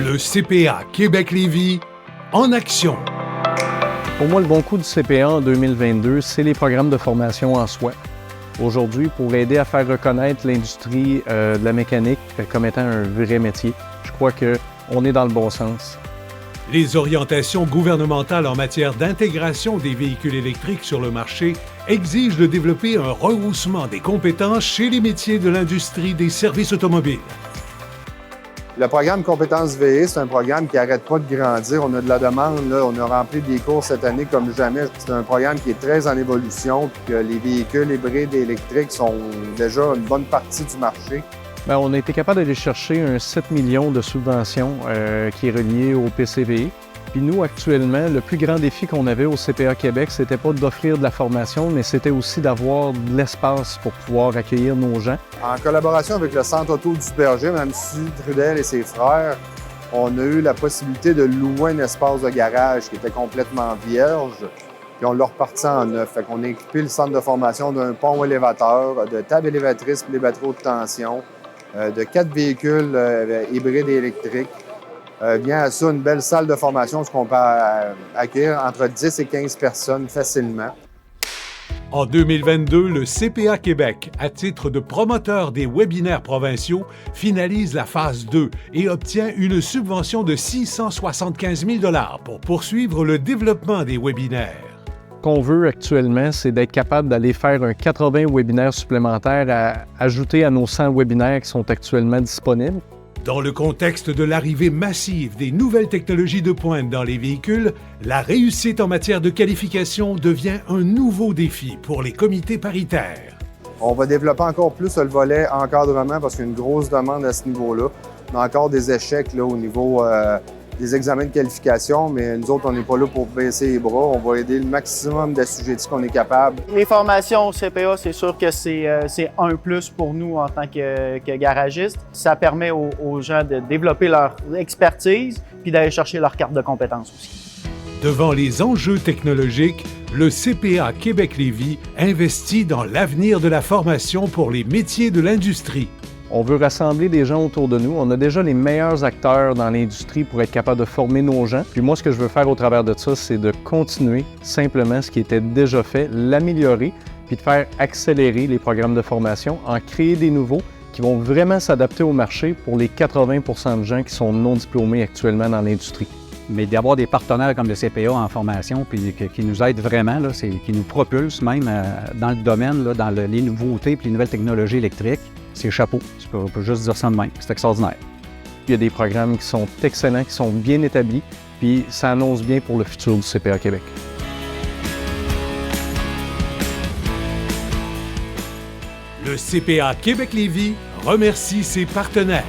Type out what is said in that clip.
Le CPA Québec-Lévis en action. Pour moi, le bon coup du CPA en 2022, c'est les programmes de formation en soi. Aujourd'hui, pour aider à faire reconnaître l'industrie de la mécanique comme étant un vrai métier, je crois qu'on est dans le bon sens. Les orientations gouvernementales en matière d'intégration des véhicules électriques sur le marché exigent de développer un rehaussement des compétences chez les métiers de l'industrie des services automobiles. Le programme Compétences VE, c'est un programme qui n'arrête pas de grandir. On a de la demande, là. On a rempli des cours cette année comme jamais. C'est un programme qui est très en évolution, puis que les véhicules hybrides et électriques sont déjà une bonne partie du marché. Bien, on a été capable d'aller chercher un 7 millions de subventions qui est relié au PCVE. Puis nous, actuellement, le plus grand défi qu'on avait au CPA Québec, c'était pas d'offrir de la formation, mais c'était aussi d'avoir de l'espace pour pouvoir accueillir nos gens. En collaboration avec le Centre auto du Berger, Mme Trudel et ses frères, on a eu la possibilité de louer un espace de garage qui était complètement vierge, puis on l'a reparti en neuf. Fait qu'on a équipé le centre de formation d'un pont élévateur, de tables élévatrices pour les batteries haute tension, de 4 véhicules hybrides et électriques. Vient à ça une belle salle de formation, ce qu'on peut accueillir entre 10 et 15 personnes facilement. En 2022, le CPA Québec, à titre de promoteur des webinaires provinciaux, finalise la phase 2 et obtient une subvention de 675 000 $ pour poursuivre le développement des webinaires. Ce qu'on veut actuellement, c'est d'être capable d'aller faire un 80 webinaires supplémentaires à ajouter à nos 100 webinaires qui sont actuellement disponibles. Dans le contexte de l'arrivée massive des nouvelles technologies de pointe dans les véhicules, la réussite en matière de qualification devient un nouveau défi pour les comités paritaires. On va développer encore plus le volet encadrement parce qu'il y a une grosse demande à ce niveau-là. On a encore des échecs là, au niveau des examens de qualification, mais nous autres, on n'est pas là pour baisser les bras. On va aider le maximum d'assujettis qu'on est capable. Les formations au CPA, c'est sûr que c'est un plus pour nous en tant que garagistes. Ça permet aux gens de développer leur expertise puis d'aller chercher leur carte de compétences aussi. Devant les enjeux technologiques, le CPA Québec-Lévis investit dans l'avenir de la formation pour les métiers de l'industrie. On veut rassembler des gens autour de nous. On a déjà les meilleurs acteurs dans l'industrie pour être capable de former nos gens. Puis moi, ce que je veux faire au travers de ça, c'est de continuer simplement ce qui était déjà fait, l'améliorer, puis de faire accélérer les programmes de formation, en créer des nouveaux qui vont vraiment s'adapter au marché pour les 80 % de gens qui sont non diplômés actuellement dans l'industrie. Mais d'avoir des partenaires comme le CPA en formation, puis qui nous aident vraiment, là, qui nous propulsent même dans le domaine, là, dans les nouveautés et les nouvelles technologies électriques, c'est chapeau. On peut juste dire ça de même. C'est extraordinaire. Il y a des programmes qui sont excellents, qui sont bien établis, puis ça annonce bien pour le futur du CPA Québec. Le CPA Québec-Lévis remercie ses partenaires.